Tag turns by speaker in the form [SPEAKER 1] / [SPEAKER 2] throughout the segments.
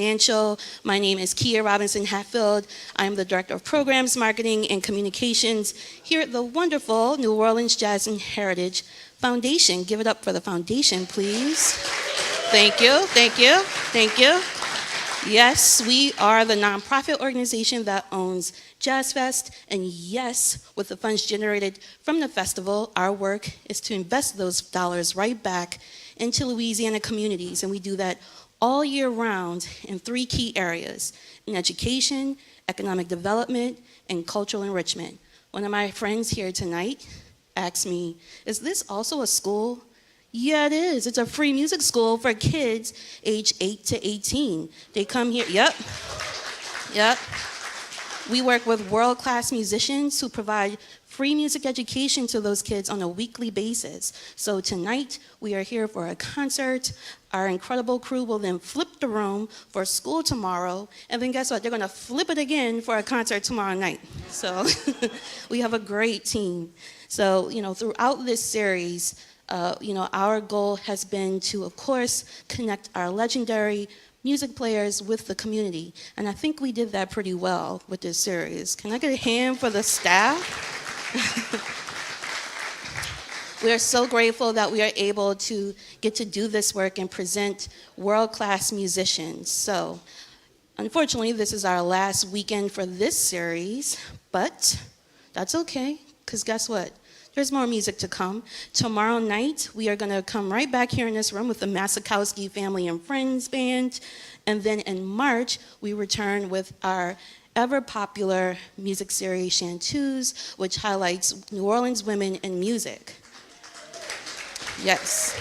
[SPEAKER 1] Financial. My name is Kia Robinson Hatfield. I am the Director of Programs, Marketing, and Communications here at the wonderful New Orleans Jazz and Heritage Foundation. Give it up for the foundation, please. Thank you, thank you, thank you. Yes, we are the nonprofit organization that owns Jazz Fest, and yes, with the funds generated from the festival, our work is to invest those dollars right back into Louisiana communities, and we do that all year round in 3 key areas: in education, economic development, and cultural enrichment. One of my friends here tonight asked me, is this also a school? Yeah, it is. It's a free music school for kids age 8 to 18. They come here, yep. We work with world-class musicians who provide free music education to those kids on a weekly basis. So tonight, we are here for a concert. Our incredible crew will then flip the room for school tomorrow, and then guess what? They're gonna flip it again for a concert tomorrow night. So we have a great team. So, throughout this series, our goal has been to, of course, connect our legendary music players with the community. And I think we did that pretty well with this series. Can I get a hand for the staff? We are so grateful that we are able to get to do this work and present world-class musicians. So, unfortunately, this is our last weekend for this series, but that's okay, because guess what? There's more music to come. Tomorrow night, we are going to come right back here in this room with the Masakowski Family and Friends Band. And then in March, we return with our ever-popular music series, Jieux, which highlights New Orleans women in music. Yes.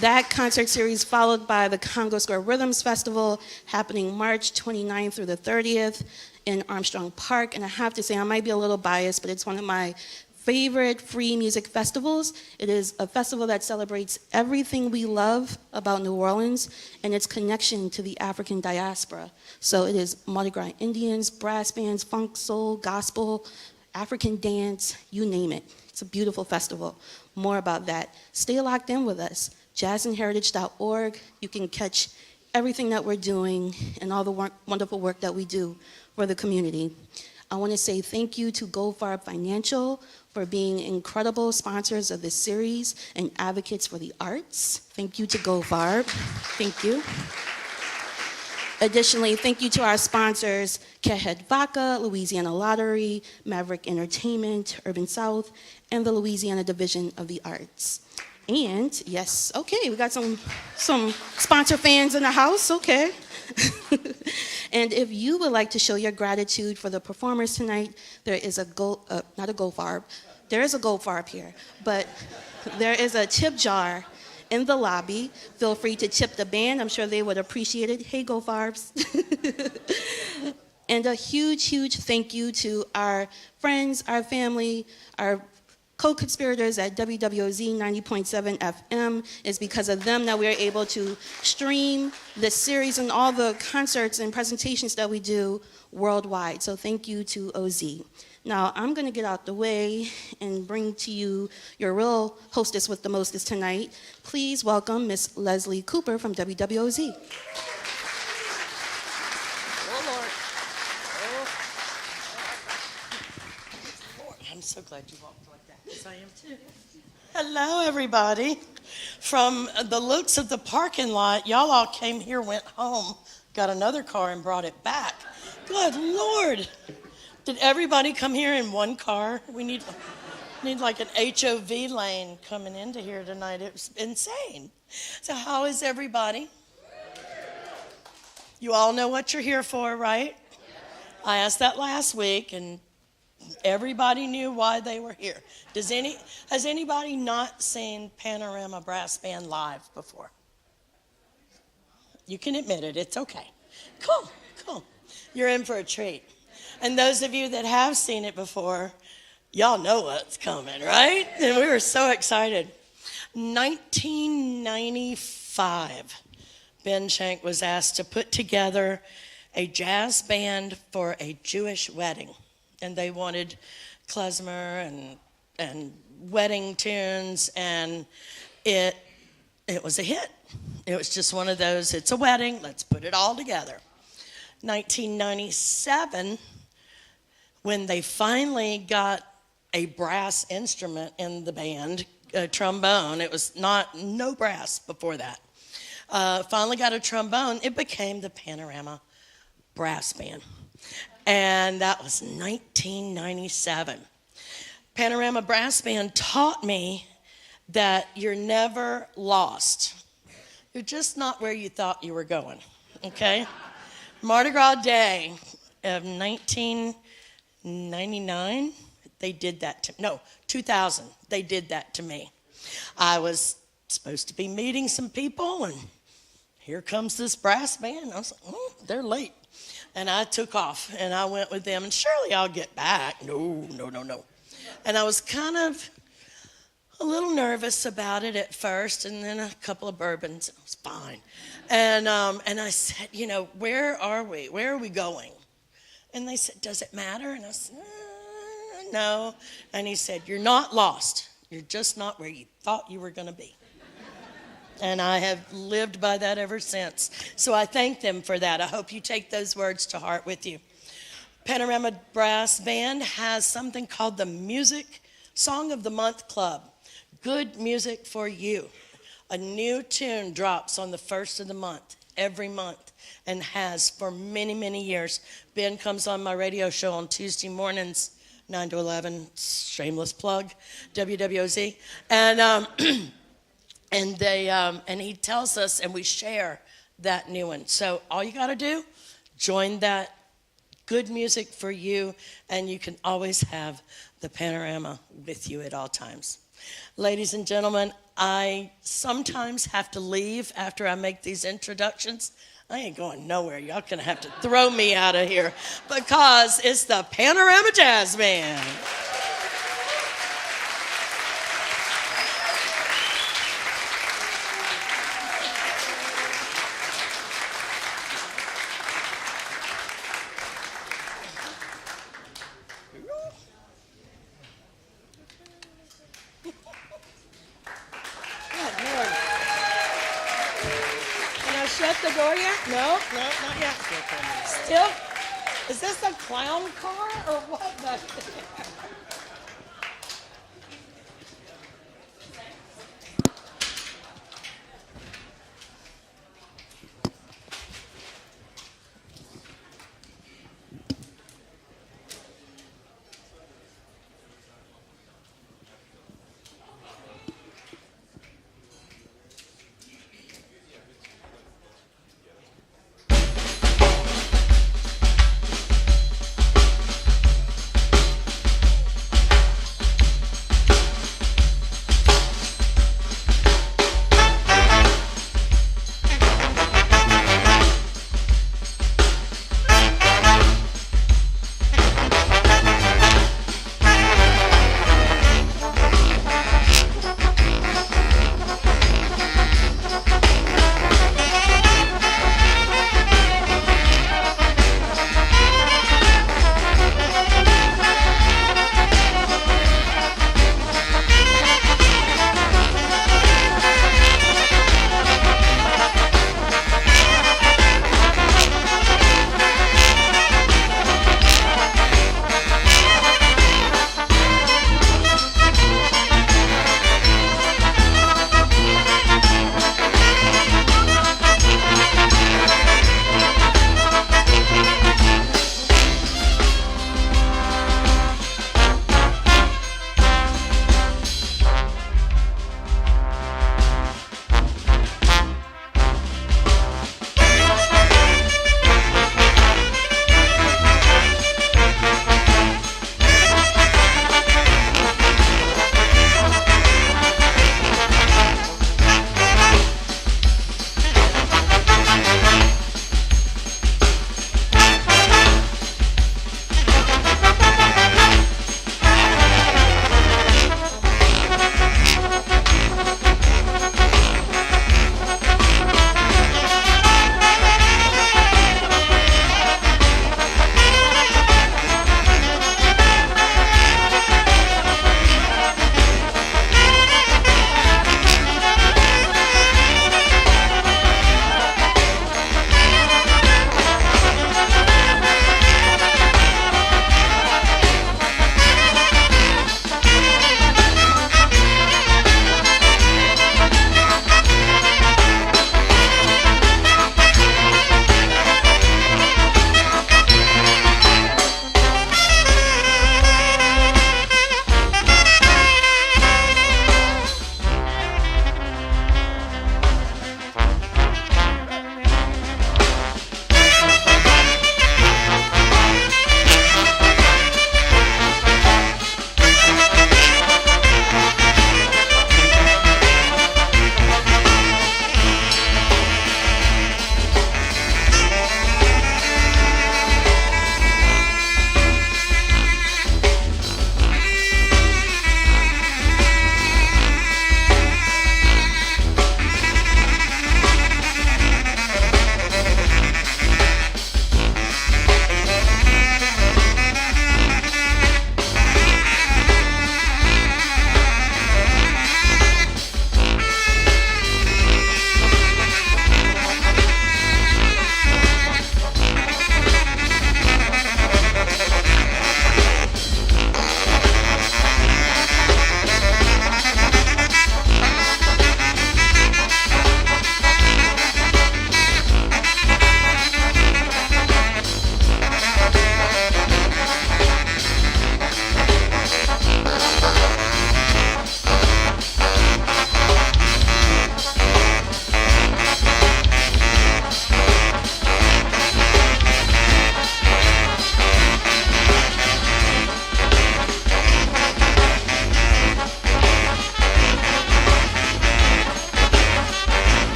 [SPEAKER 1] That concert series followed by the Congo Square Rhythms Festival, happening March 29th through the 30th in Armstrong Park. And I have to say, I might be a little biased, but it's one of my favorite free music festivals. It is a festival that celebrates everything we love about New Orleans and its connection to the African diaspora. So it is Mardi Gras Indians, brass bands, funk, soul, gospel, African dance, you name it. It's a beautiful festival. More about that. Stay locked in with us. jazzandheritage.org. You can catch everything that we're doing and all the wonderful work that we do for the community. I want to say thank you to Goldfarb Financial for being incredible sponsors of this series and advocates for the arts. Thank you to Goldfarb. Thank you. Additionally, thank you to our sponsors, Kehed Vodka, Louisiana Lottery, Maverick Entertainment, Urban South, and the Louisiana Division of the Arts. And yes, okay, we got some sponsor fans in the house, okay. And if you would like to show your gratitude for the performers tonight, there is not a Goldfarb, there is a Goldfarb here, but there is a tip jar in the lobby. Feel free to tip the band, I'm sure they would appreciate it. Hey, Goldfarbs. And a huge, huge thank you to our friends, our family, our co-conspirators at WWOZ 90.7 FM. It's because of them that we are able to stream this series and all the concerts and presentations that we do worldwide. So thank you to OZ. Now I'm going to get out the way and bring to you your real hostess with the mostest tonight. Please welcome Miss Leslie Cooper from WWOZ.
[SPEAKER 2] I'm so glad you walked like that, because I am too. Hello, everybody. From the looks of the parking lot, y'all all came here, went home, got another car, and brought it back. Good Lord. Did everybody come here in one car? We need like an HOV lane coming into here tonight. It was insane. So how is everybody? You all know what you're here for, right? I asked that last week, and everybody knew why they were here. Has anybody not seen Panorama Brass Band live before? You can admit it, it's okay. Cool. You're in for a treat. And those of you that have seen it before, y'all know what's coming, right? And we were so excited. 1995, Ben Schenck was asked to put together a jazz band for a Jewish wedding. And they wanted klezmer and wedding tunes, and it it was a hit. It was just one of those, it's a wedding, let's put it all together. 1997, when they finally got a brass instrument in the band, a trombone, it was no brass before that. Finally got a trombone, it became the Panorama Brass Band. And that was 1997. Panorama Brass Band taught me that you're never lost. You're just not where you thought you were going, okay? Mardi Gras Day of 1999, they did that to, no, 2000, they did that to me. I was supposed to be meeting some people, and here comes this brass band. I was like, they're late. And I took off, and I went with them, and surely I'll get back. No. And I was kind of a little nervous about it at first, and then a couple of bourbons, and it was fine. And I said, where are we? Where are we going? And they said, does it matter? And I said, no. And he said, you're not lost. You're just not where you thought you were going to be. And I have lived by that ever since. So I thank them for that. I hope you take those words to heart with you. Panorama Brass Band has something called the Music Song of the Month Club. Good music for you. A new tune drops on the first of the month, every month, and has for many, many years. Ben comes on my radio show on Tuesday mornings, 9 to 11, shameless plug, WWOZ. And and he tells us, and we share that new one. So all you got to do, join that good music for you, and you can always have the Panorama with you at all times. Ladies and gentlemen, I sometimes have to leave after I make these introductions. I ain't going nowhere. Y'all gonna have to throw me out of here because it's the Panorama Jazz Band. Shut the door yet? No, not yet. Still? Is this a clown car or what back there?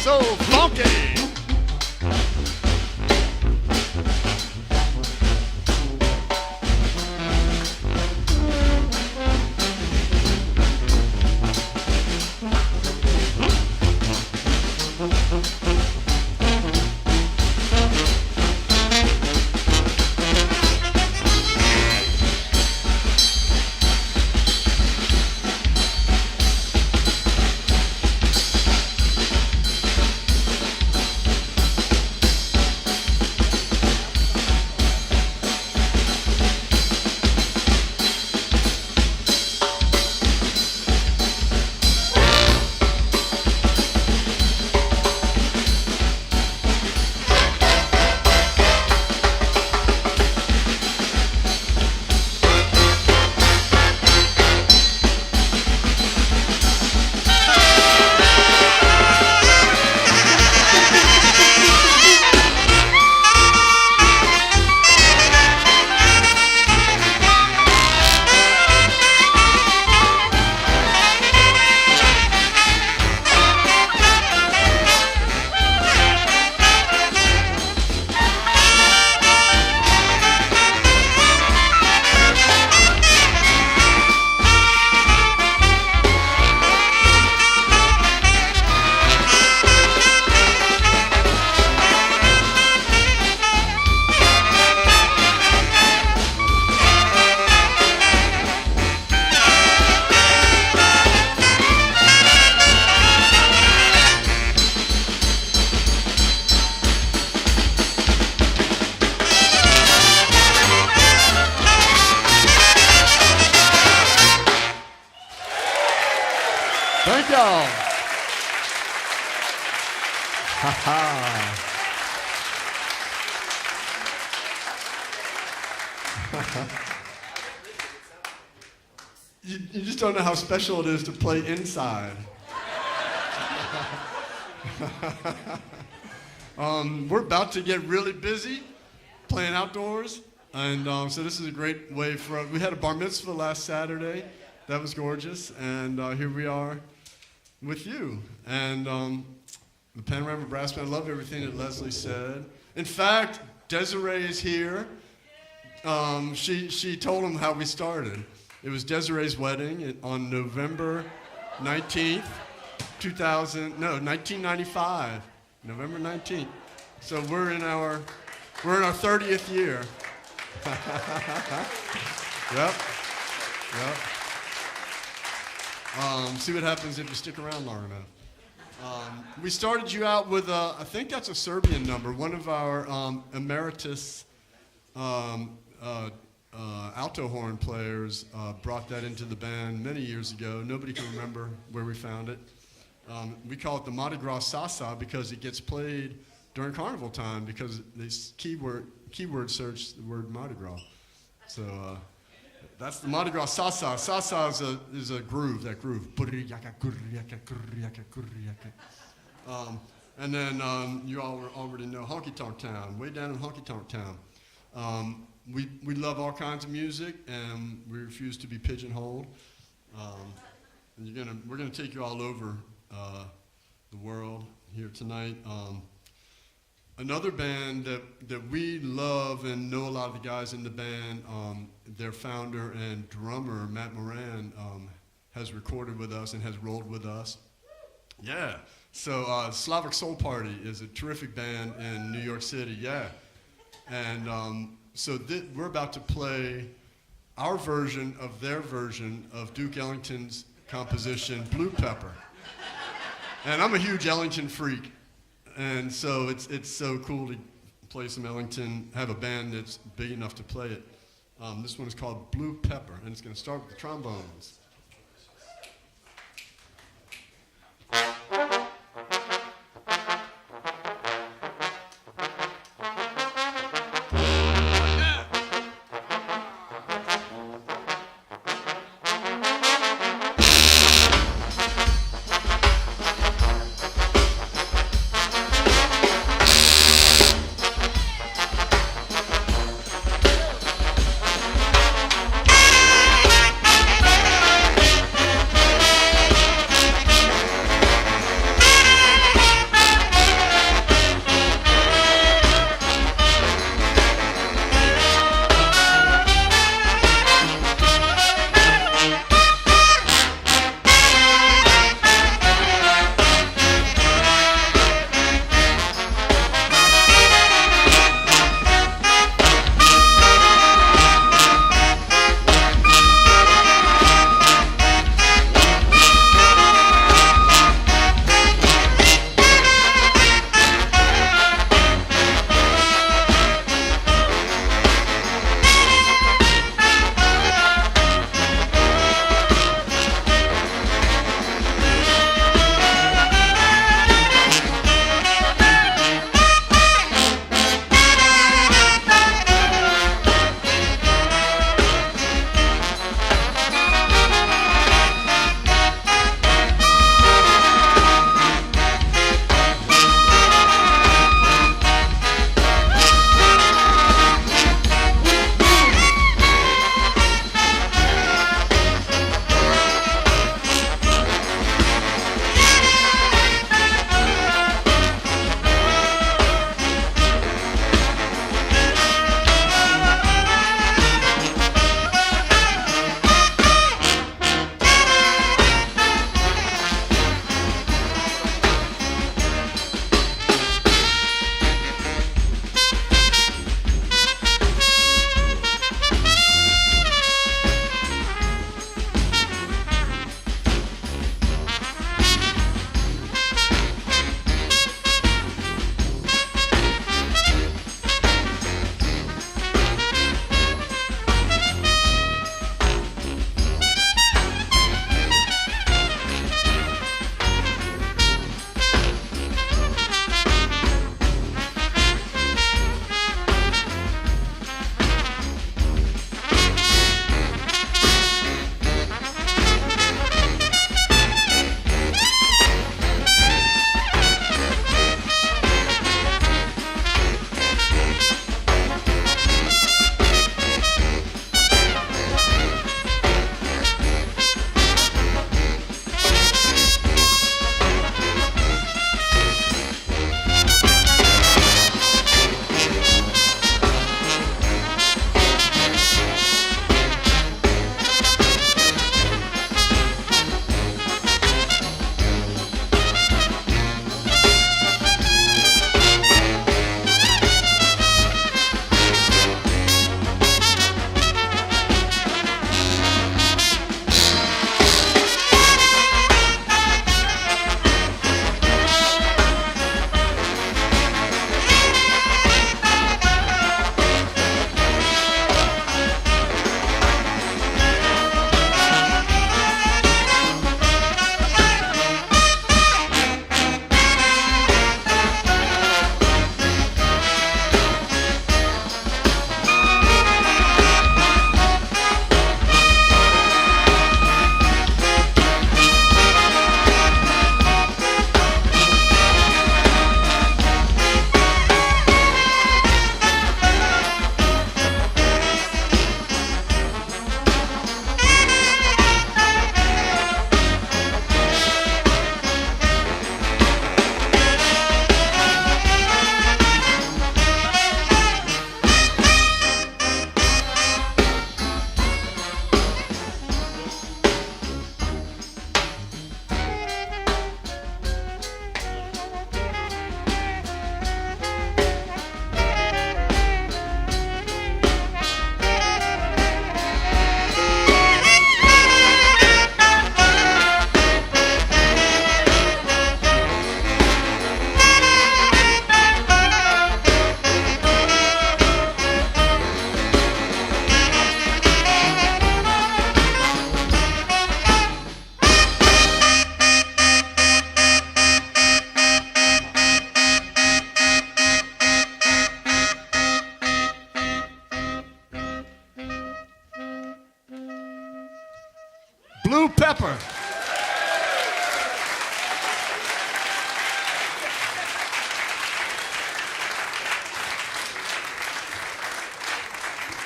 [SPEAKER 3] so funky. Thank y'all. Ha ha. You just don't know how special it is to play inside. We're about to get really busy playing outdoors, and so this is a great way for us. We had a bar mitzvah last Saturday. That was gorgeous, and here we are with you. And the Panorama Brass Band, I love everything that Leslie said. In fact, Desiree is here. She told him how we started. It was Desiree's wedding on November 19th, 1995. November 19th. So we're in our 30th year. Yep. See what happens if you stick around long enough. We started you out with I think that's a Serbian number. One of our emeritus alto horn players brought that into the band many years ago. Nobody can remember where we found it. We call it the Mardi Gras Sasa because it gets played during carnival time because they keyword search the word Mardi Gras. So that's the Mardi Gras Sasa. Sasa is a groove, that groove. And then you all already know Honky Tonk Town, way down in Honky Tonk Town. We love all kinds of music, and we refuse to be pigeonholed. And we're gonna take you all over the world here tonight. Another band that we love and know a lot of the guys in the band, their founder and drummer, Matt Moran, has recorded with us and has rolled with us. Yeah, so Slavic Soul Party is a terrific band in New York City, yeah. And so we're about to play our version of their version of Duke Ellington's composition, Blue Pepper. And I'm a huge Ellington freak. And so it's so cool to play some Ellington, have a band that's big enough to play it. This one is called Blue Pepper, and it's going to start with the trombones. Blue Pepper.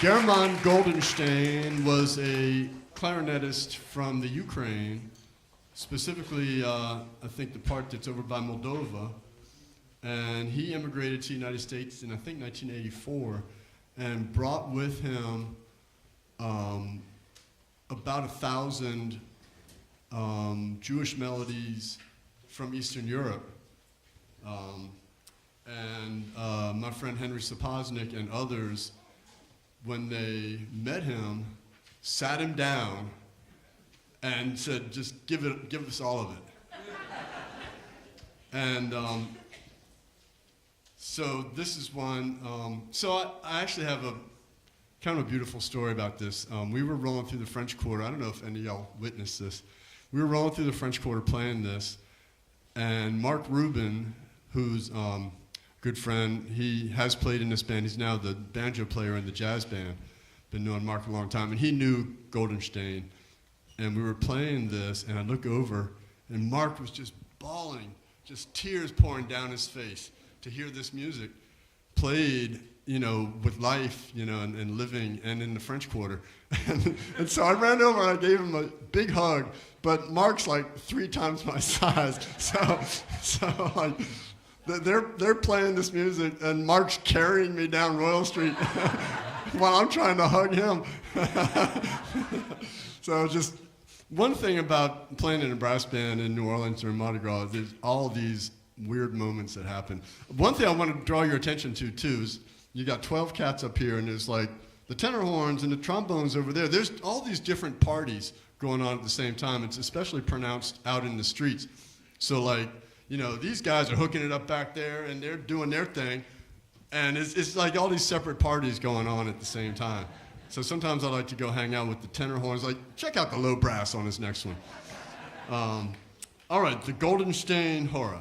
[SPEAKER 3] German Goldenstein was a clarinetist from the Ukraine, specifically, I think the part that's over by Moldova, and he immigrated to the United States in, I think, 1984, and brought with him about 1,000 Jewish melodies from Eastern Europe. And my friend Henry Sapoznik and others, when they met him, sat him down and said, just give us all of it. And so this is one. So I actually have a kind of a beautiful story about this. We were rolling through the French Quarter. I don't know if any of y'all witnessed this. We were rolling through the French Quarter playing this, and Mark Rubin, who's good friend, he has played in this band. He's now the banjo player in the jazz band. Been knowing Mark a long time, and he knew Goldenstein. And we were playing this, and I look over, and Mark was just bawling, just tears pouring down his face to hear this music played, you know, with life, you know, and living, and in the French Quarter. And so I ran over and I gave him a big hug, but Mark's like 3 times my size, so like, they're playing this music, and Mark's carrying me down Royal Street while I'm trying to hug him. So just one thing about playing in a brass band in New Orleans or in Mardi Gras, there's all these weird moments that happen. One thing I want to draw your attention to, too, is you got 12 cats up here, and there's like the tenor horns and the trombones over there. There's all these different parties going on at the same time. It's especially pronounced out in the streets. So like, you know, these guys are hooking it up back there, and they're doing their thing, and it's like all these separate parties going on at the same time. So sometimes I like to go hang out with the tenor horns. Like, check out the low brass on this next one. All right, the Goldenstein Hora.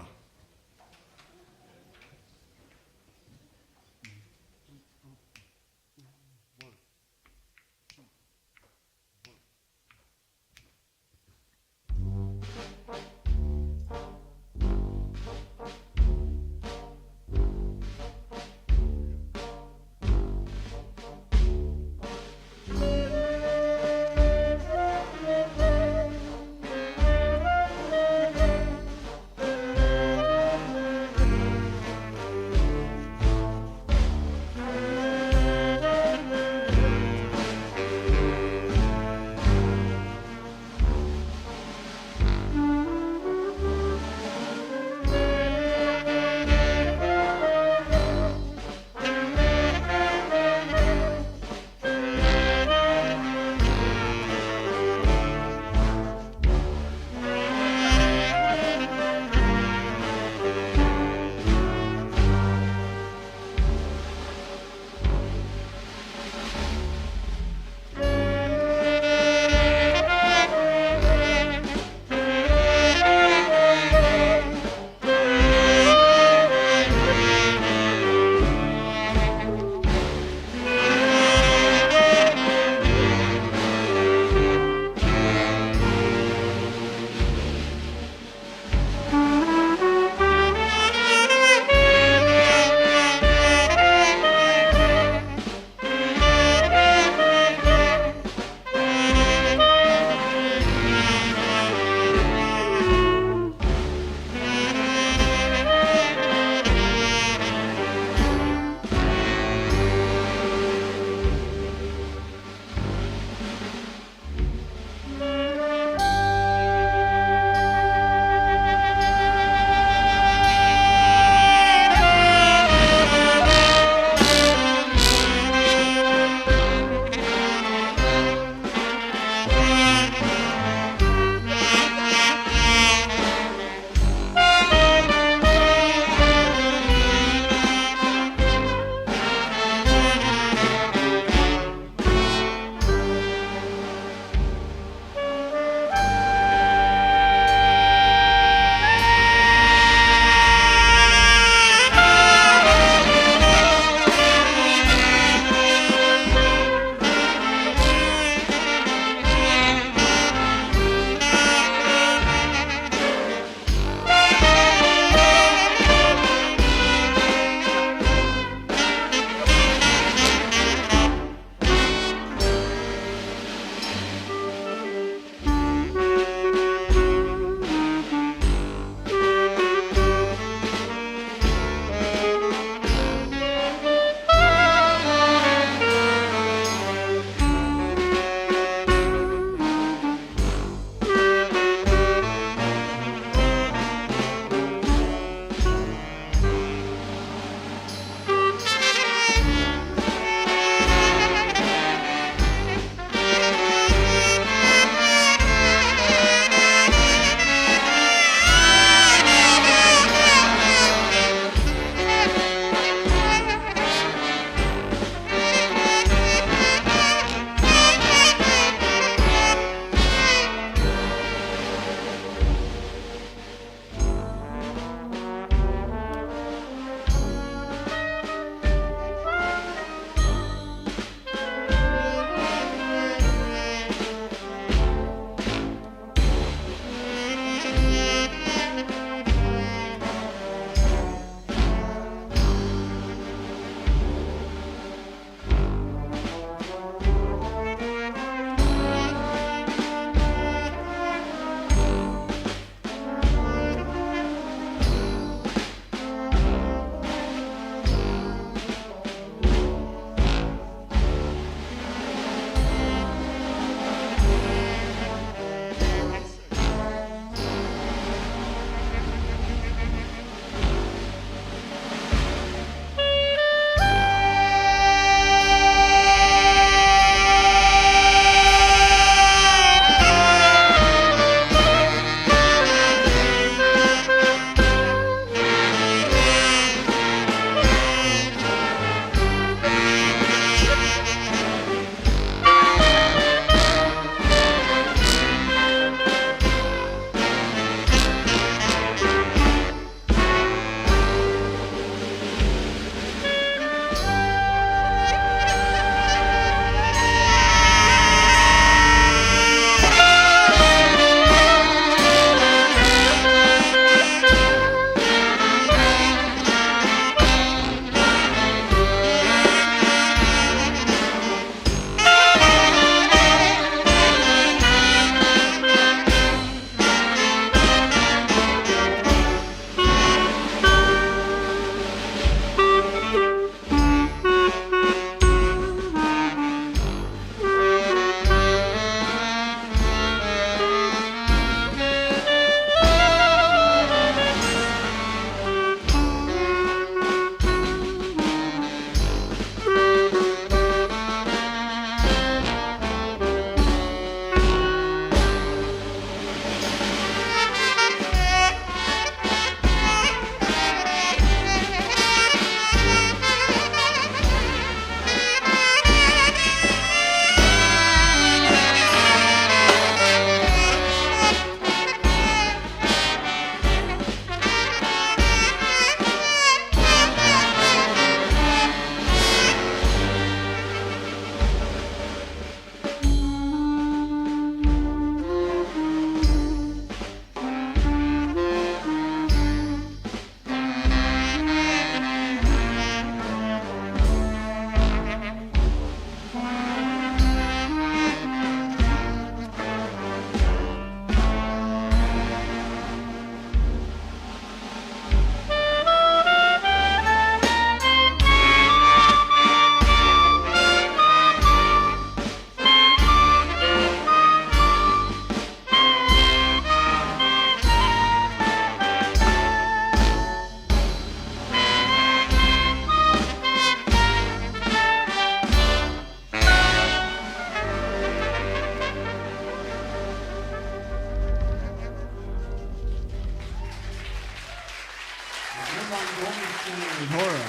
[SPEAKER 3] And Hora.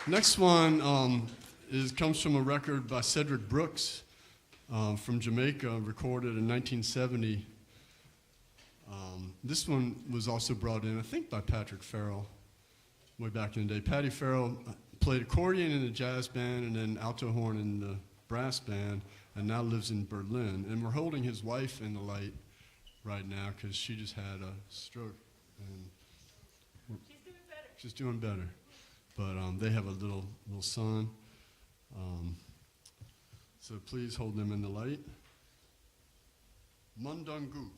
[SPEAKER 3] Next one comes from a record by Cedric Brooks from Jamaica, recorded in 1970. This one was also brought in, I think, by Patrick Farrell way back in the day. Patty Farrell played accordion in the jazz band and then alto horn in the brass band, and now lives in Berlin. And we're holding his wife in the light right now because she just had a stroke. And she's doing better. But they have a little son. So please hold them in the light. Mundungu.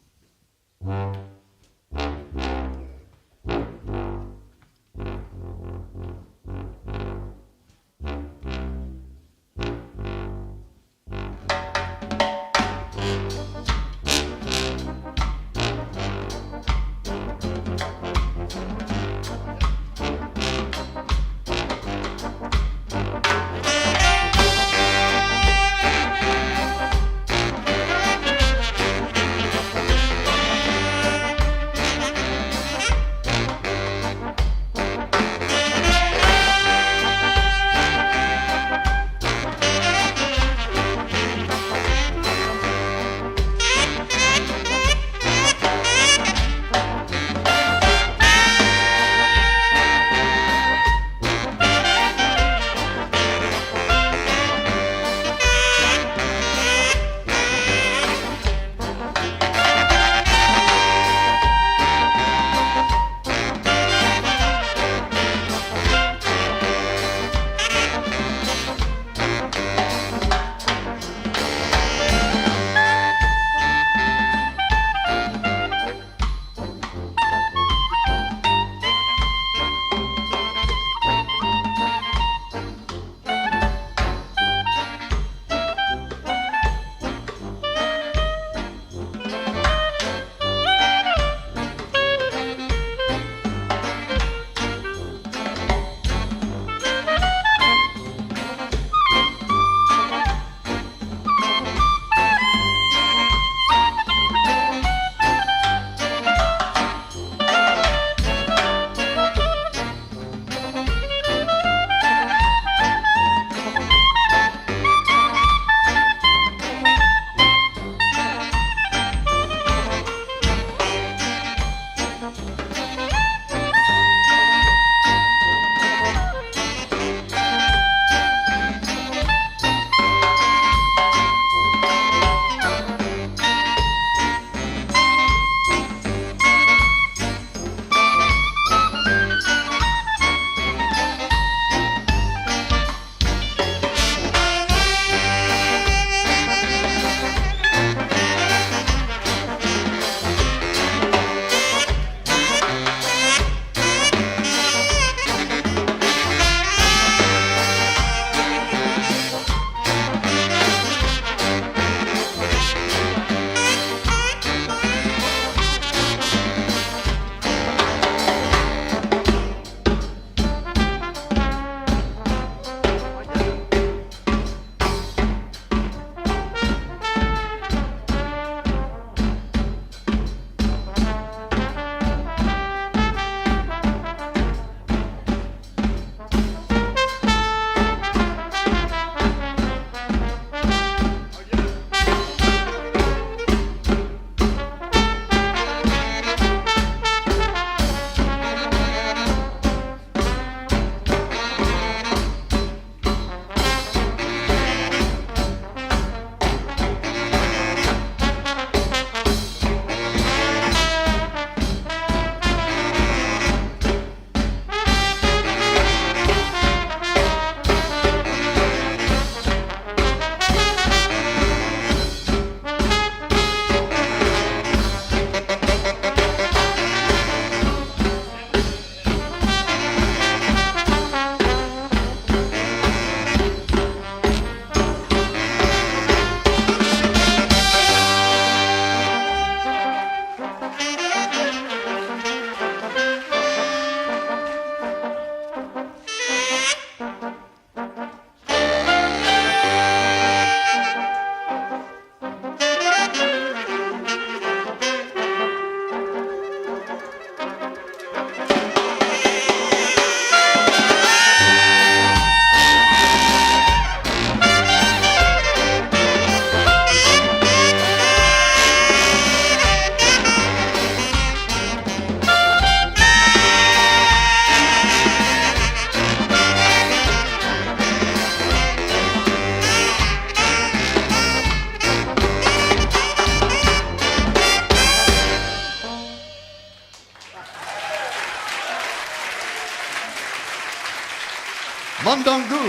[SPEAKER 3] Bandangu.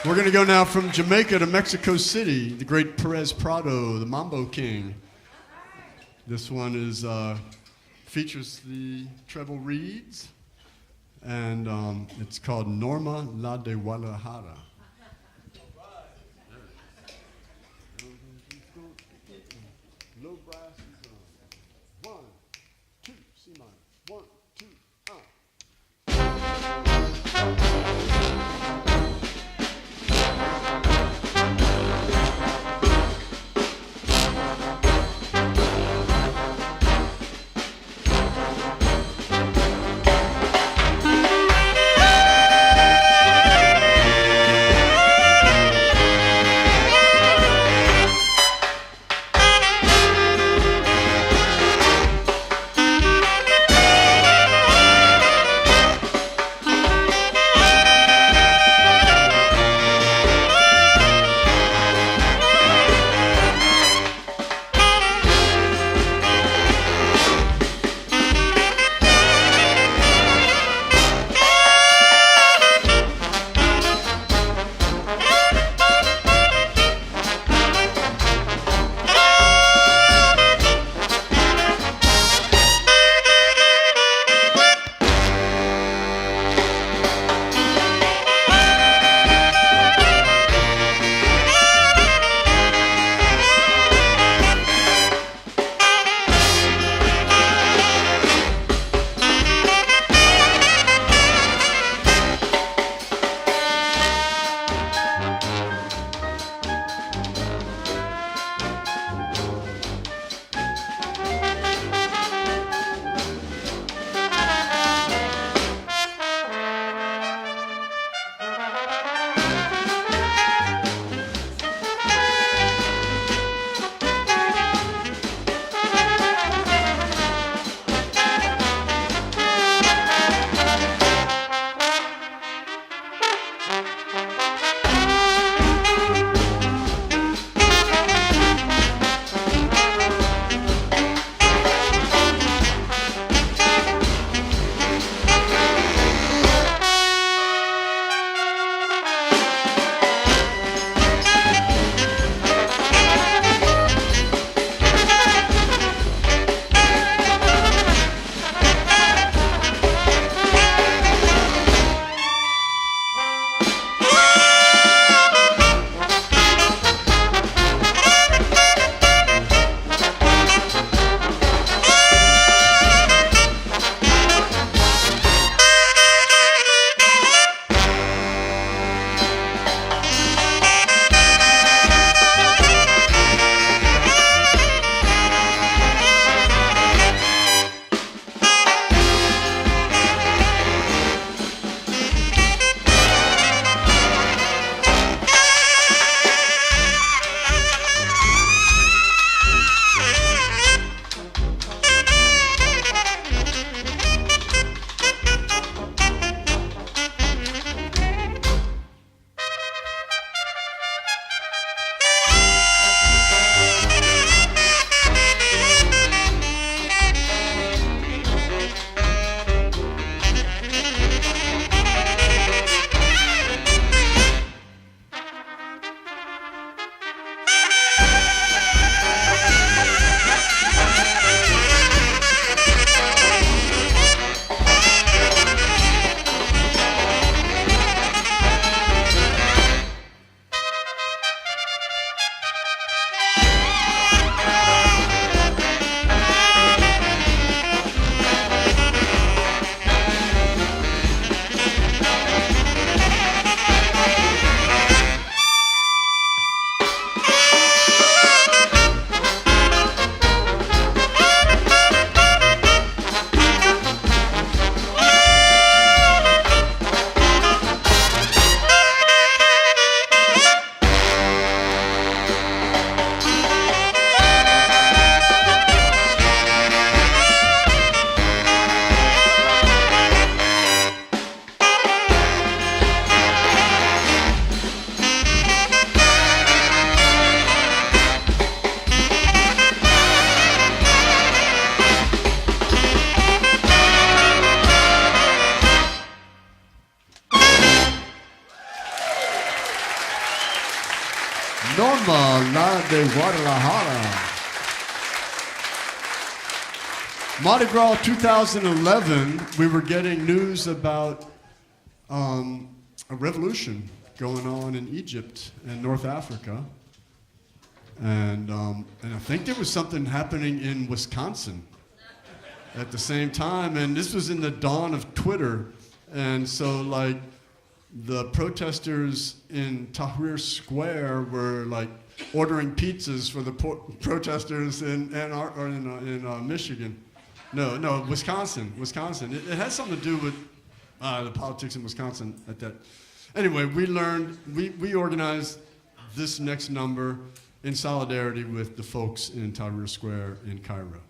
[SPEAKER 3] We're going to go now from Jamaica to Mexico City, the great Perez Prado, the Mambo King. This one is features the treble reeds, and it's called Norma La de Guadalajara. Low brass is on. 1, 2, C minor. 1, 2, Ciudad de Guadalajara. Mardi Gras 2011, we were getting news about a revolution going on in Egypt and North Africa. And I think there was something happening in Wisconsin at the same time. And this was in the dawn of Twitter. And so, like, the protesters in Tahrir Square were, like, ordering pizzas for the protesters in Michigan. No, Wisconsin. It has something to do with the politics in Wisconsin at that. Anyway, we organized this next number in solidarity with the folks in Tahrir Square in Cairo.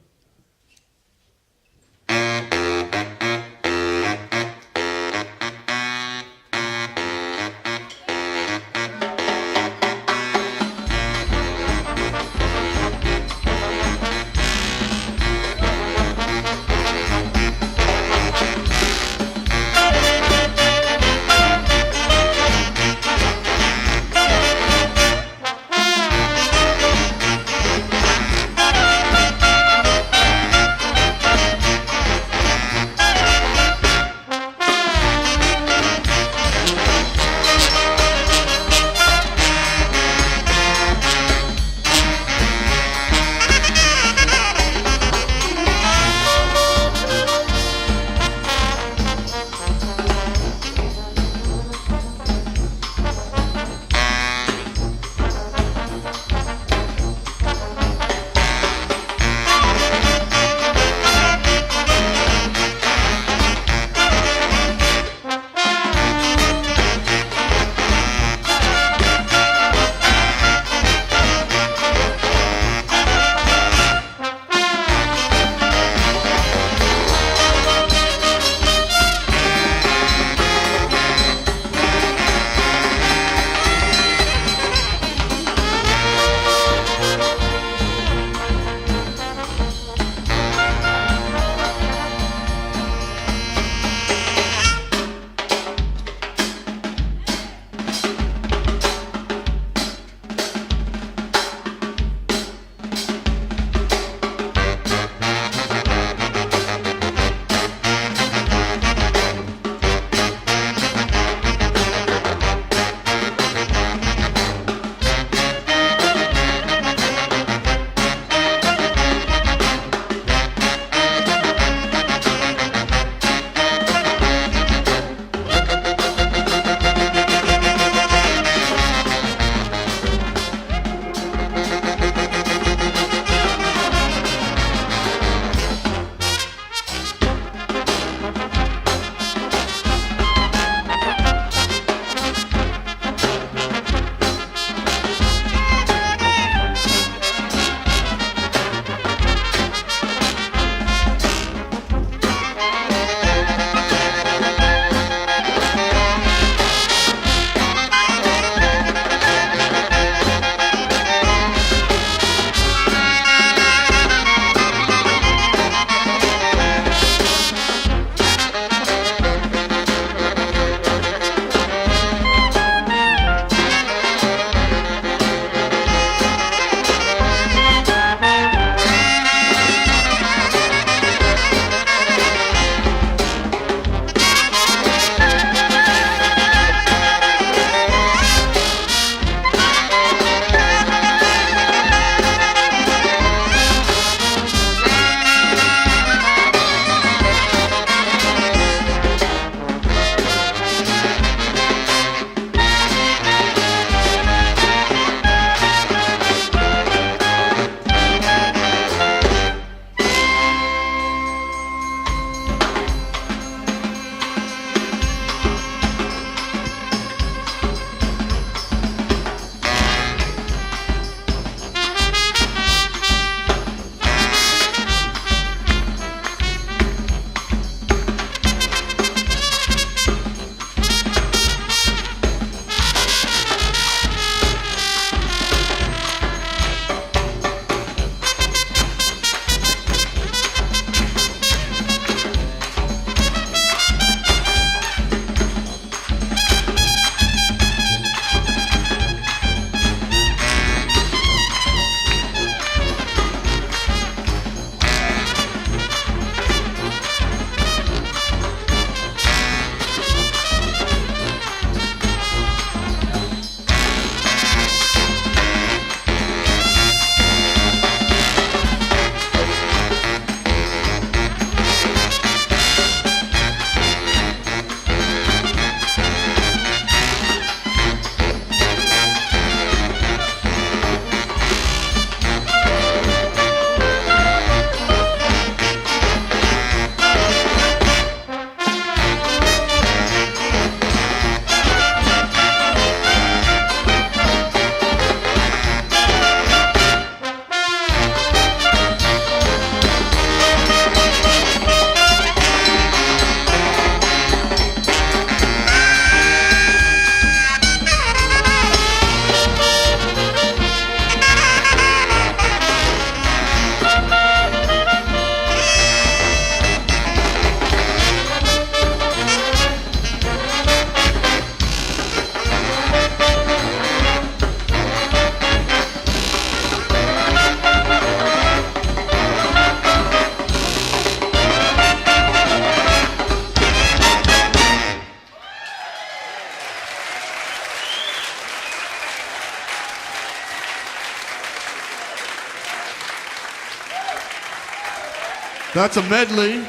[SPEAKER 3] That's a medley.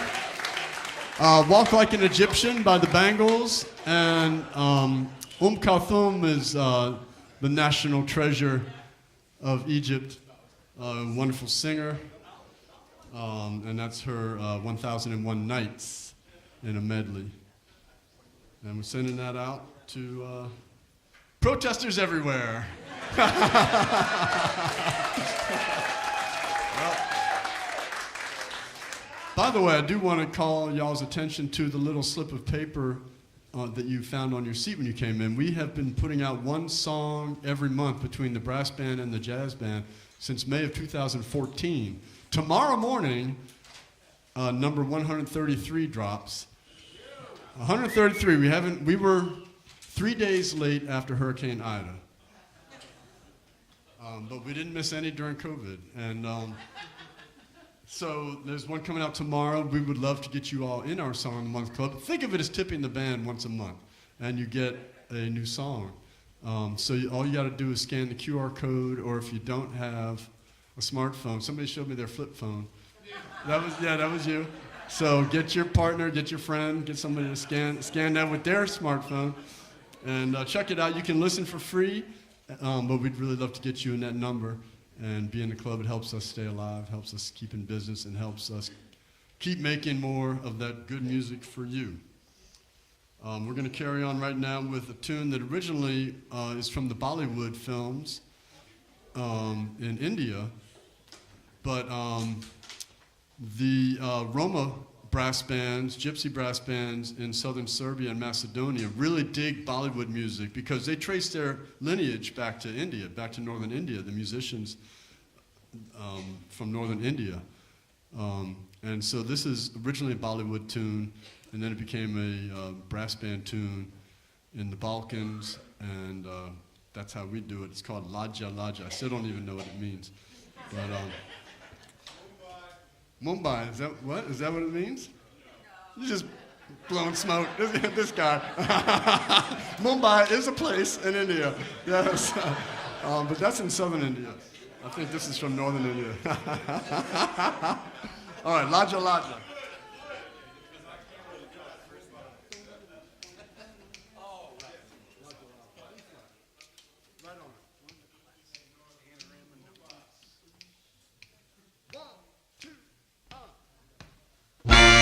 [SPEAKER 3] Walk Like an Egyptian by the Bangles. And Kulthum is the national treasure of Egypt, a wonderful singer. And that's her 1001 Nights in a medley. And we're sending that out to protesters everywhere. By the way, I do want to call y'all's attention to the little slip of paper that you found on your seat when you came in. We have been putting out one song every month between the brass band and the jazz band since May of 2014. Tomorrow morning, number 133 drops. 133. We were 3 days late after Hurricane Ida, but we didn't miss any during COVID. And so there's one coming out tomorrow. We would love to get you all in our Song of the Month Club. Think of it as tipping the band once a month, and you get a new song. So all you got to do is scan the QR code, or if you don't have a smartphone, somebody showed me their flip phone. That was you. So get your partner, get your friend, get somebody to scan that with their smartphone, and check it out. You can listen for free, but we'd really love to get you in that number and be in the club. It helps us stay alive, helps us keep in business, and helps us keep making more of that good music for you. We're going to carry on right now with a tune that originally is from the Bollywood films in India, but the Roma brass bands, gypsy brass bands in southern Serbia and Macedonia really dig Bollywood music because they trace their lineage back to India, back to northern India, the musicians from northern India. And so this is originally a Bollywood tune, and then it became a brass band tune in the Balkans, and that's how we do it. It's called Laja Laja. I still don't even know what it means. But Mumbai, is that what? Is that what it means? You're just blowing smoke. This guy. Mumbai is a place in India. Yes. But that's in southern India. I think this is from northern India. All right, Laja Laja.
[SPEAKER 4] Thank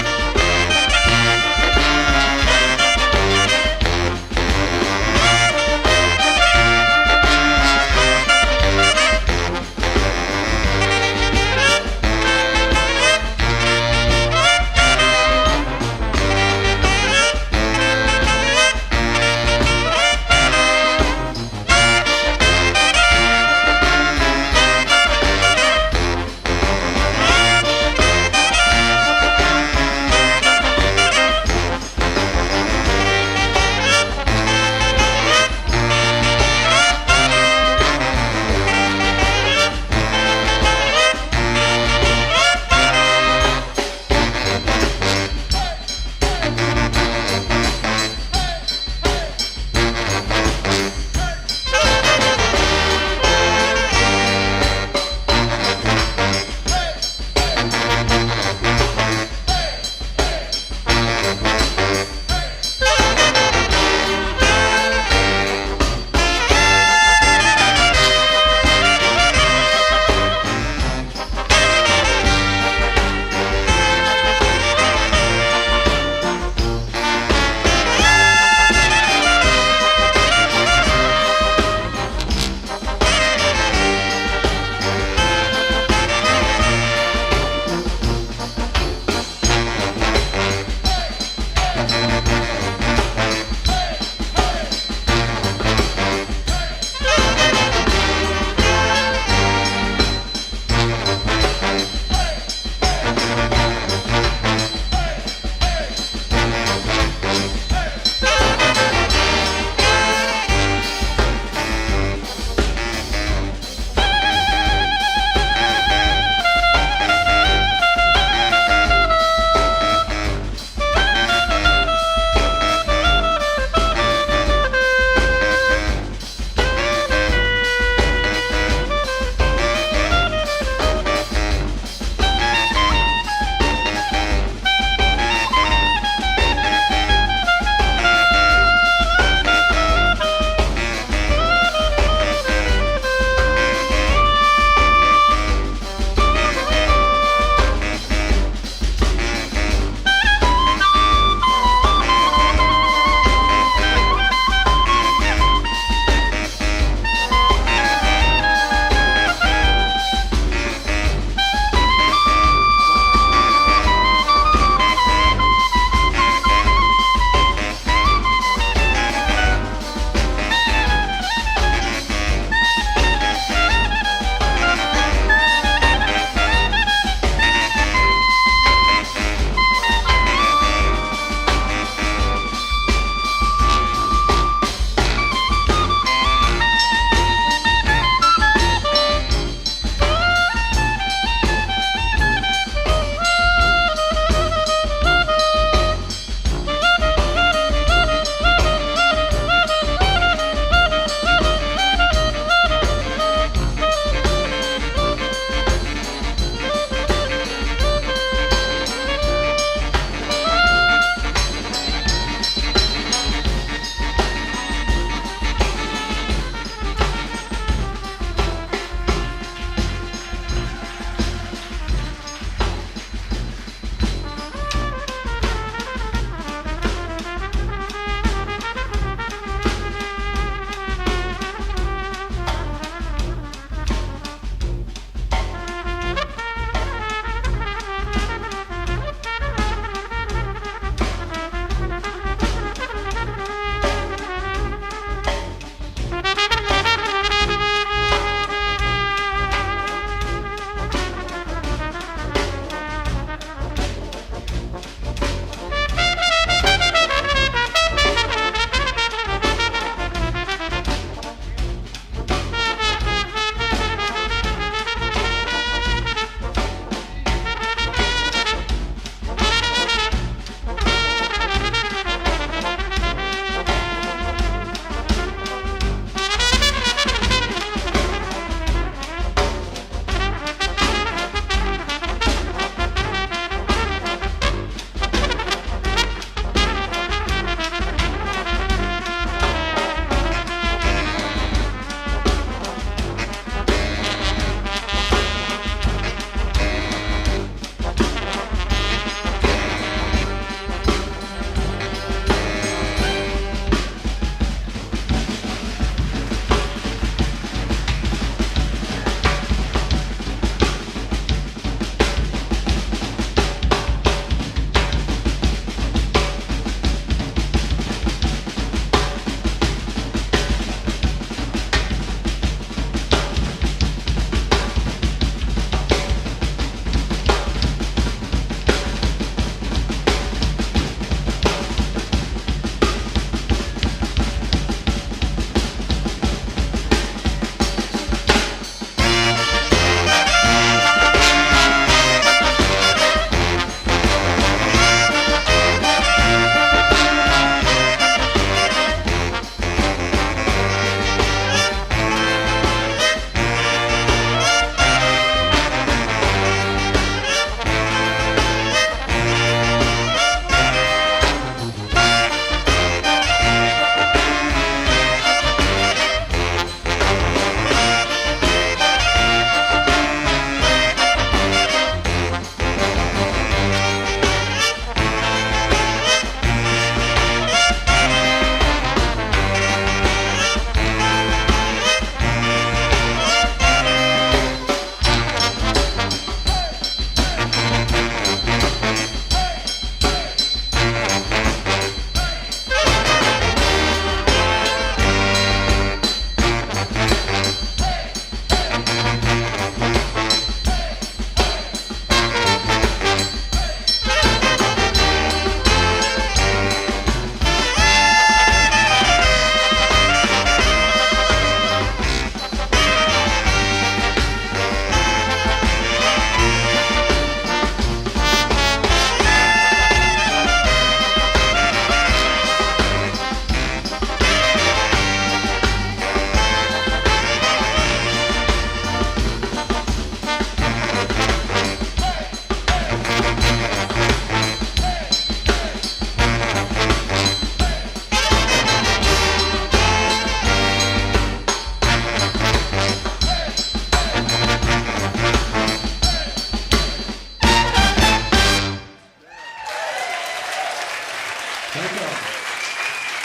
[SPEAKER 3] Take up.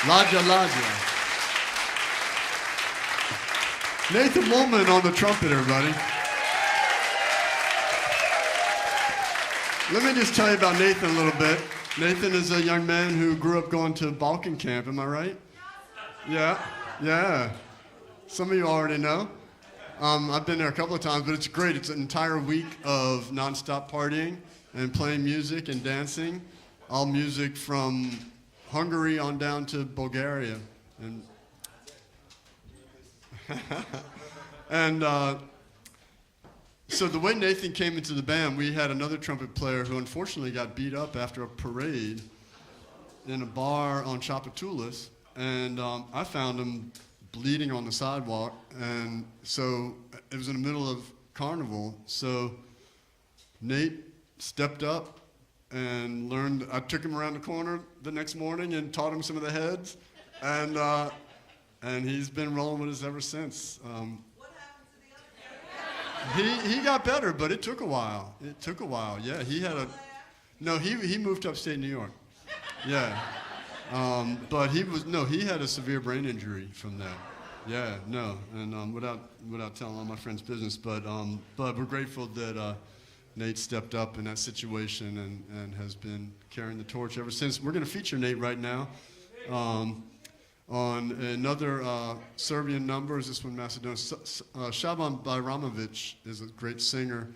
[SPEAKER 3] Laja Laja. Nathan Woolman on the trumpet, everybody. Let me just tell you about Nathan a little bit. Nathan is a young man who grew up going to Balkan camp, am I right? Yeah, yeah. Some of you already know. I've been there a couple of times, but it's great. It's an entire week of nonstop partying and playing music and dancing. All music from Hungary on down to Bulgaria. And so the way Nathan came into the band, we had another trumpet player who unfortunately got beat up after a parade in a bar on Chapatulas, and I found him bleeding on the sidewalk, and so it was in the middle of Carnival, so Nate stepped up and learned. I took him around the corner the next morning and taught him some of the heads, and he's been rolling with us ever since.
[SPEAKER 4] What happened to the other guy?
[SPEAKER 3] He got better, but it took a while. Yeah, he moved to upstate New York. Yeah. But he had a severe brain injury from that. Yeah, no, and without telling all my friends' business, but we're grateful that Nate stepped up in that situation and has been carrying the torch ever since. We're going to feature Nate right now on another Serbian number. Is this one Macedonia? Shaban Bajramovic is a great singer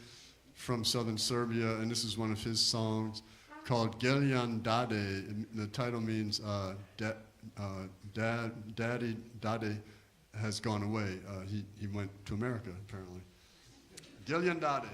[SPEAKER 3] from southern Serbia, and this is one of his songs called Geljan Dade. The title means Daddy Dade has gone away. He went to America, apparently. Geljan Dade.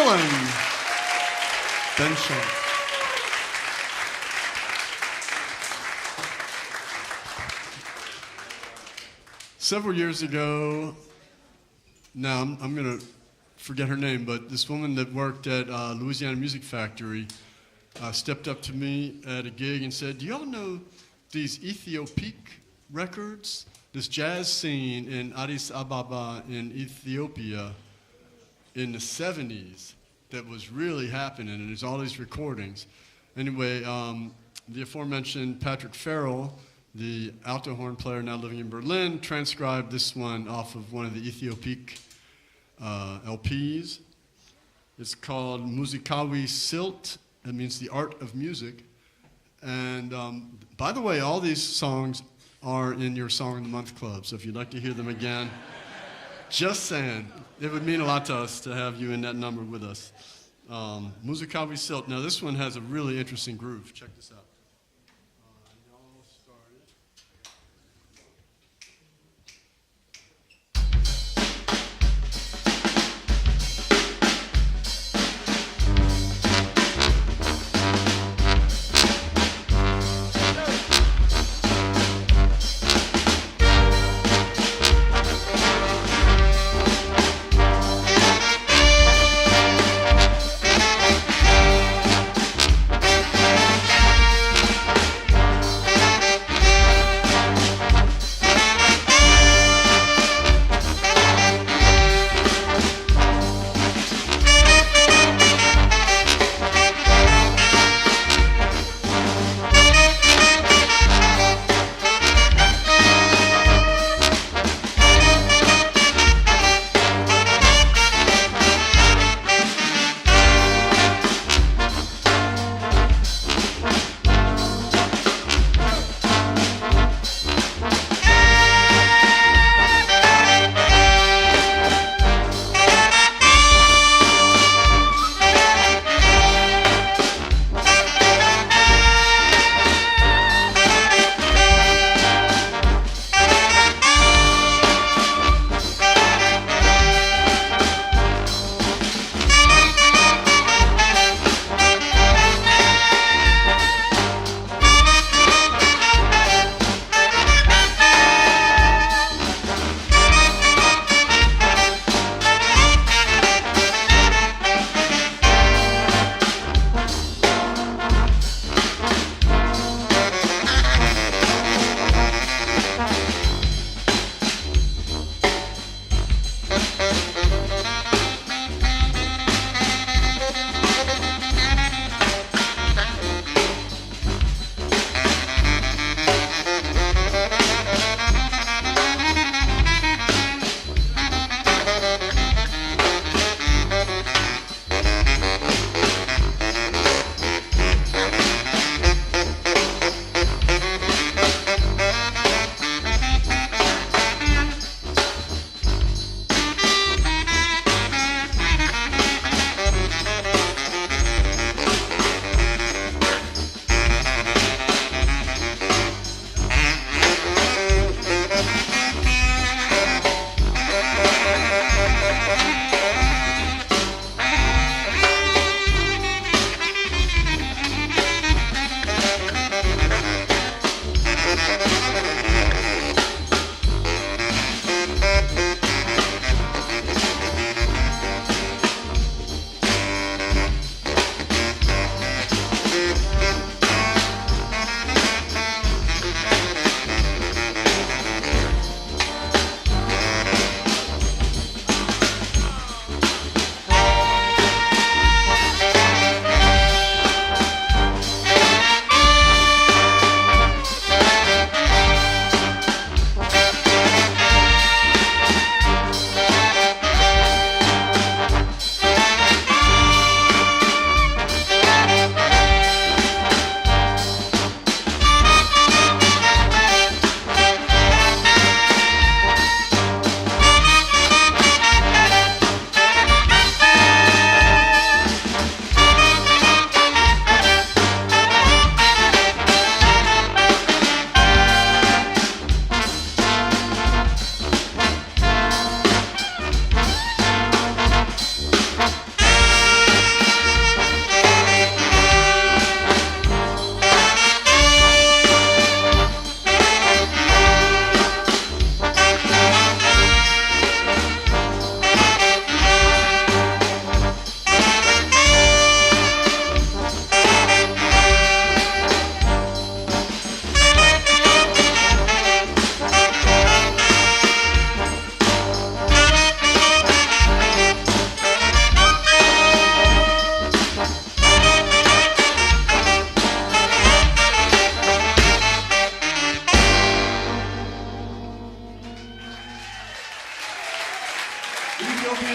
[SPEAKER 3] Island, Ben Schenck. Several years ago, now I'm going to forget her name, but this woman that worked at Louisiana Music Factory stepped up to me at a gig and said, do y'all know these Ethiopic records? This jazz scene in Addis Ababa in Ethiopia in the 70s that was really happening, and there's all these recordings. Anyway, the aforementioned Patrick Farrell, the alto horn player now living in Berlin, transcribed this one off of one of the Ethiopic LPs. It's called Musikawi Silt. It means the art of music. And by the way, all these songs are in your Song of the Month Club, so if you'd like to hear them again, just saying, it would mean a lot to us to have you in that number with us. Musikawi Silt. Now this one has a really interesting groove. Check this out. Y'all started.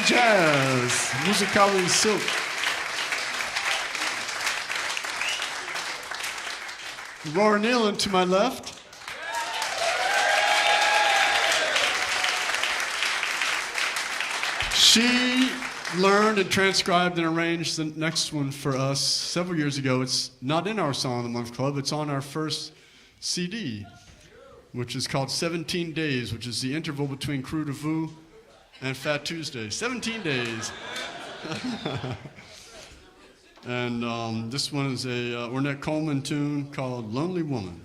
[SPEAKER 3] Jazz, Musicali Silk. Laura Nealon to my left. She learned and transcribed and arranged the next one for us several years ago. It's not in our Song of the Month Club. It's on our first CD, which is called 17 Days, which is the interval between Crewe de Vous and Fat Tuesday. 17 days. And this one is a Ornette Coleman tune called Lonely Woman.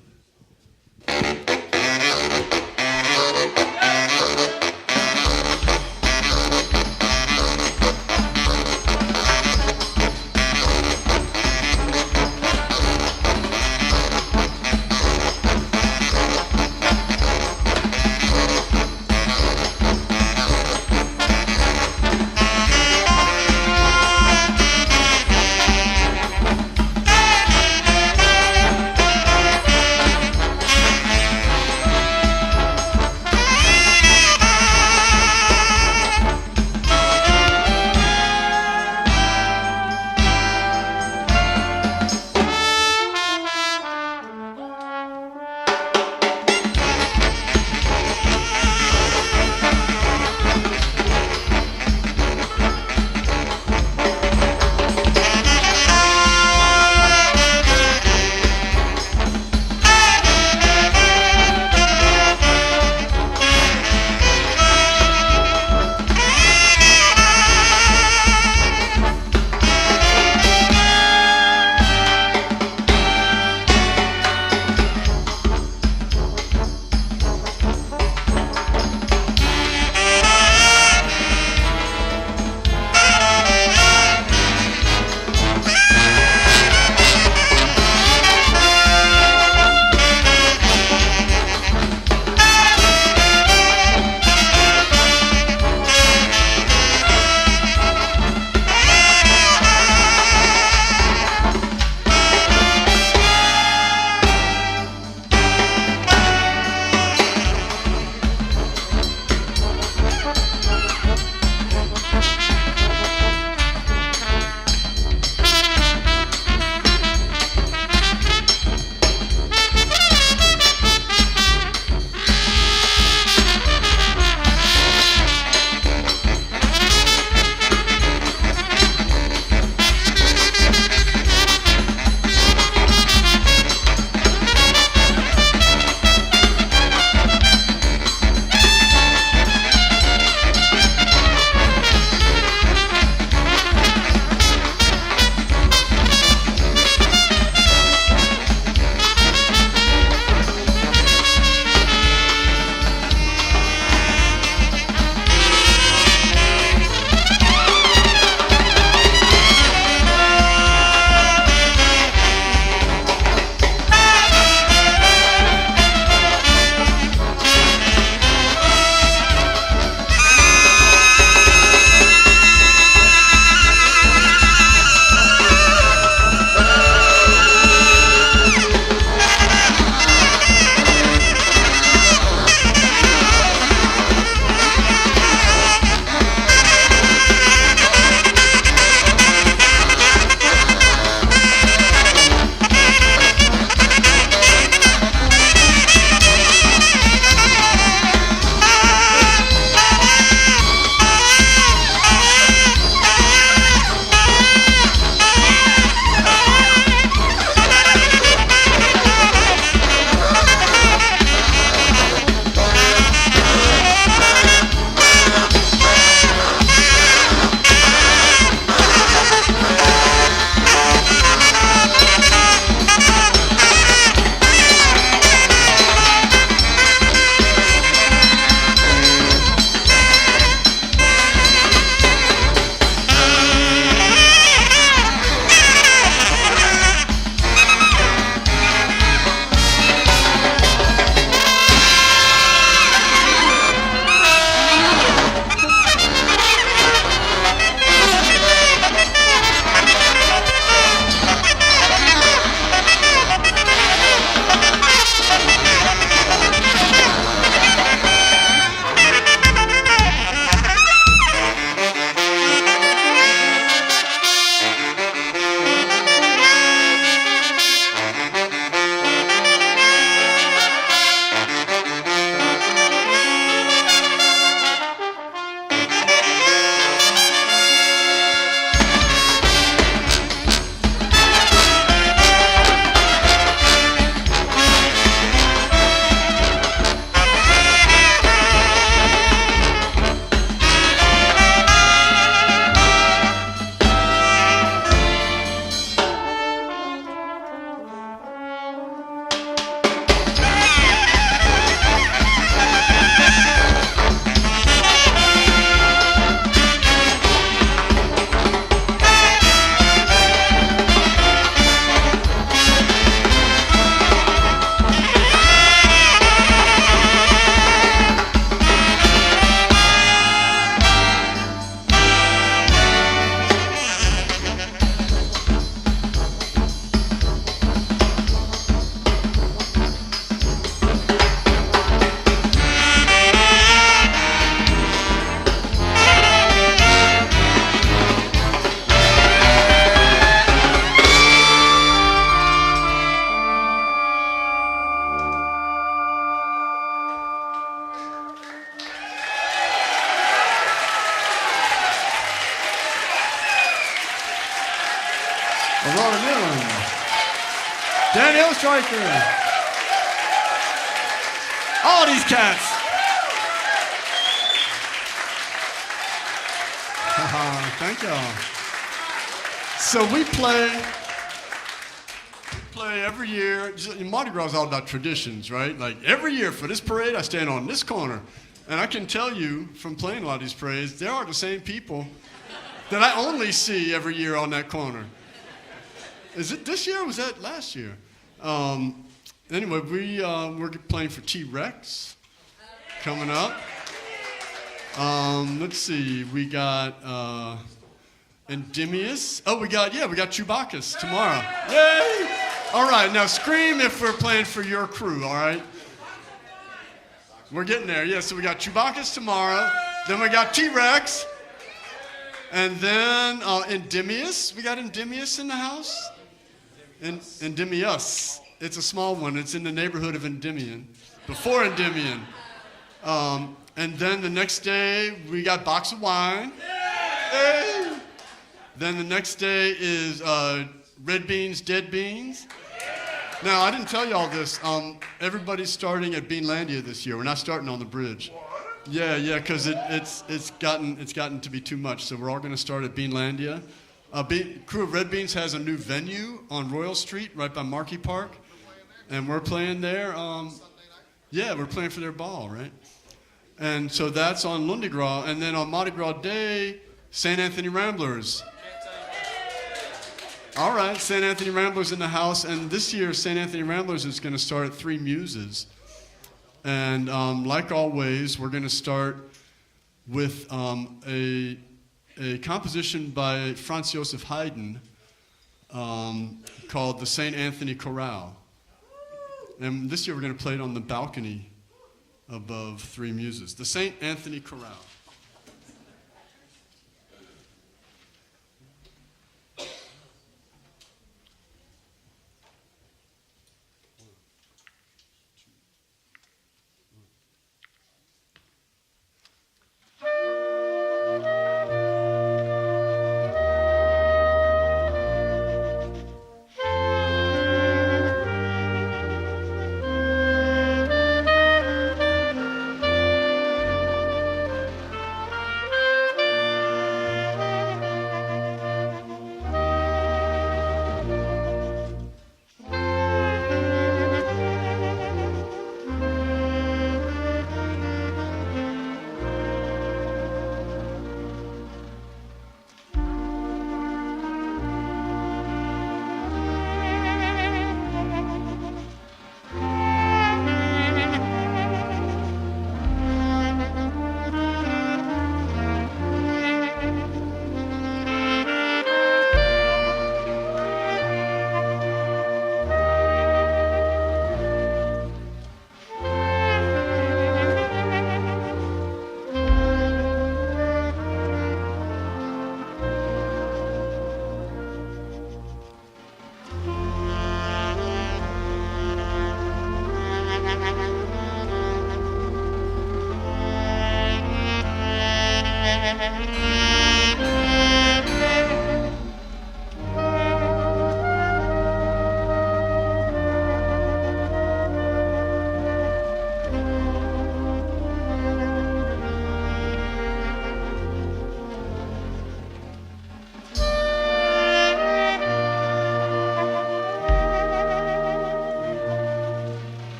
[SPEAKER 3] Daniel Stryker. All these cats. Thank y'all. So we play every year. Mardi Gras is all about traditions, right? Like every year for this parade, I stand on this corner. And I can tell you from playing a lot of these parades, there are the same people that I only see every year on that corner. Is it this year or was that last year? Anyway, we're playing for T-Rex coming up. Let's see, we got Endymius. Oh, we got Chewbacca's tomorrow. Yay! All right, now scream if we're playing for your crew, all right? We're getting there, yeah, so we got Chewbacca's tomorrow, then we got T-Rex, and then Endymius. We got Endymius in the house? Endymius. It's a small one. It's in the neighborhood of Endymion, before Endymion. And then the next day, we got Box of Wine. Hey. Then the next day is Red Beans, Dead Beans. Now, I didn't tell you all this. Everybody's starting at Beanlandia this year. We're not starting on the bridge. Yeah, because it's gotten to be too much. So we're all going to start at Beanlandia. Crew of Red Beans has a new venue on Royal Street, right by Markey Park, and we're playing there. We're playing for their ball, right? And so that's on Lundi Gras, and then on Mardi Gras Day, St. Anthony Ramblers. All right, St. Anthony Ramblers in the house, and this year St. Anthony Ramblers is going to start at 3 Muses. And like always, we're going to start with a composition by Franz Joseph Haydn called the St. Anthony Chorale. And this year we're going to play it on the balcony above 3 Muses. The St. Anthony Chorale.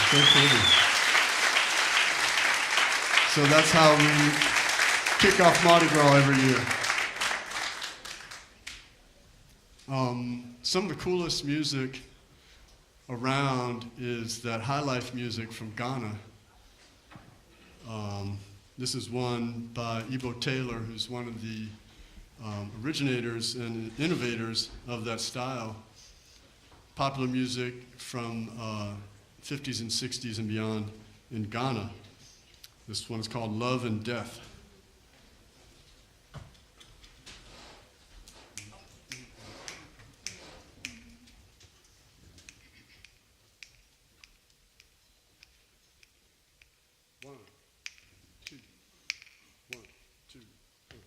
[SPEAKER 3] So pretty. So that's how we kick off Mardi Gras every year. Some of the coolest music around is that high life music from Ghana. This is one by Ibo Taylor, who's one of the originators and innovators of that style. Popular music from 50s and 60s and beyond in Ghana. This one is called Love and Death. One, two, one, two, three.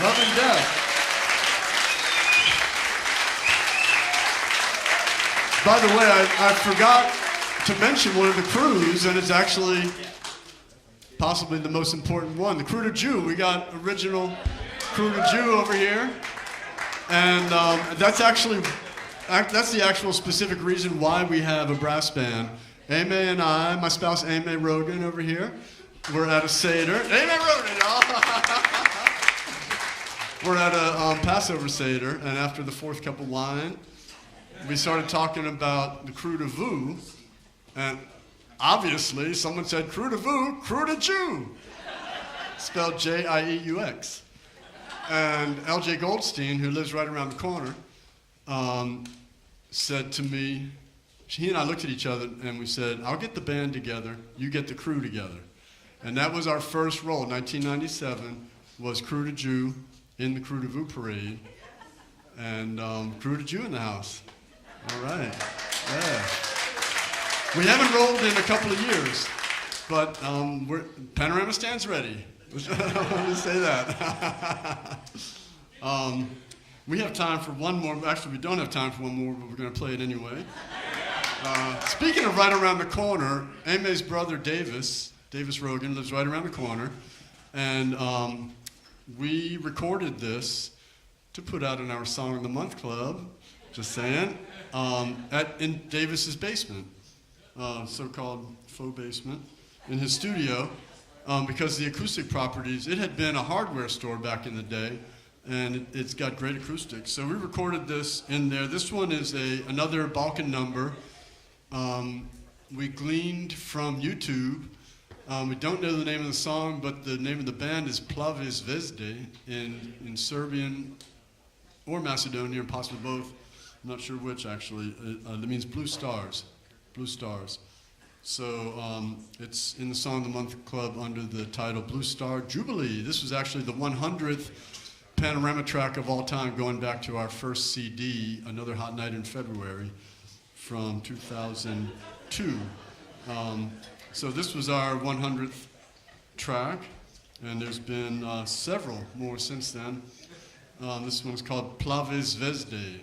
[SPEAKER 3] Love and death. By the way, I forgot to mention one of the krewes, and it's actually possibly the most important one. The Krewe Jieux. We got original Krewe Jieux over here, and that's the actual specific reason why we have a brass band. Ame and I, my spouse Ame Rogan over here, we're at a Seder. Ame Rogan, y'all. We're at a Passover Seder, and after the fourth cup of wine, we started talking about the Krewe de Vous, and obviously someone said Krewe de Vous, Krewe de Jieux, spelled J-I-E-U-X. And L.J. Goldstein, who lives right around the corner, said to me, he and I looked at each other and we said, I'll get the band together, you get the crew together. And that was our first role. 1997 was Krewe de Jieux in the Krewe de Vous parade, and Krewe de Jieux in the house. All right, yeah. We haven't rolled in a couple of years, but Panorama stands ready. I want to say that. We have time for one more. Actually, we don't have time for one more, but we're going to play it anyway. Speaking of right around the corner, Ame's brother Davis Rogan, lives right around the corner, and we recorded this to put out in our Song of the Month Club, just saying, in Davis's basement, so-called faux basement, in his studio, because the acoustic properties, it had been a hardware store back in the day, and it's got great acoustics. So we recorded this in there. This one is another Balkan number. We gleaned from YouTube. We don't know the name of the song, but the name of the band is Plave Zvezde in Serbian or Macedonian, possibly both. I'm not sure which, actually. It means blue stars. Blue stars. So it's in the Song of the Month Club under the title Blue Star Jubilee. This was actually the 100th Panorama track of all time, going back to our first CD, Another Hot Night in February, from 2002. So this was our 100th track, and there's been several more since then. This one's called Plave Zvezde.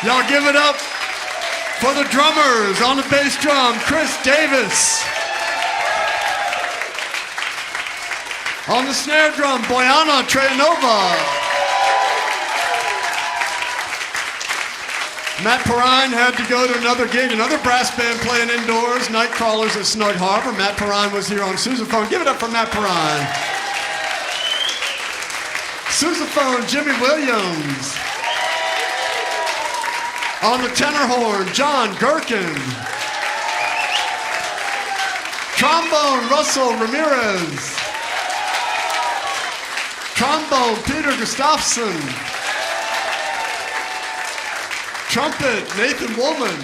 [SPEAKER 3] Y'all give it up for the drummers on the bass drum, Chris Davis. On the snare drum, Boyana Treyanova. Matt Perrine had to go to another gig, another brass band playing indoors, Night Crawlers at Snug Harbor. Matt Perrine was here on sousaphone. Give it up for Matt Perrine. Sousaphone, Jimmy Williams. On the tenor horn, John Gherkin. Trombone, Russell Ramirez. Trombone, Peter Gustafson. Trumpet, Nathan Woolman.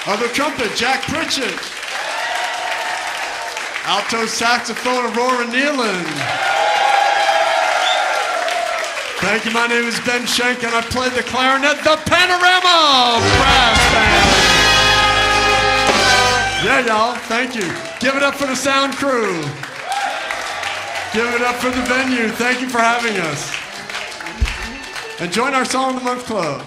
[SPEAKER 3] Other trumpet, Jack Pritchett. Alto saxophone, Aurora Nealon. Thank you, my name is Ben Schenck, and I play the clarinet, the Panorama Brass Band. Yeah, y'all, thank you. Give it up for the sound crew. Give it up for the venue. Thank you for having us. And join our Song of the Month Club.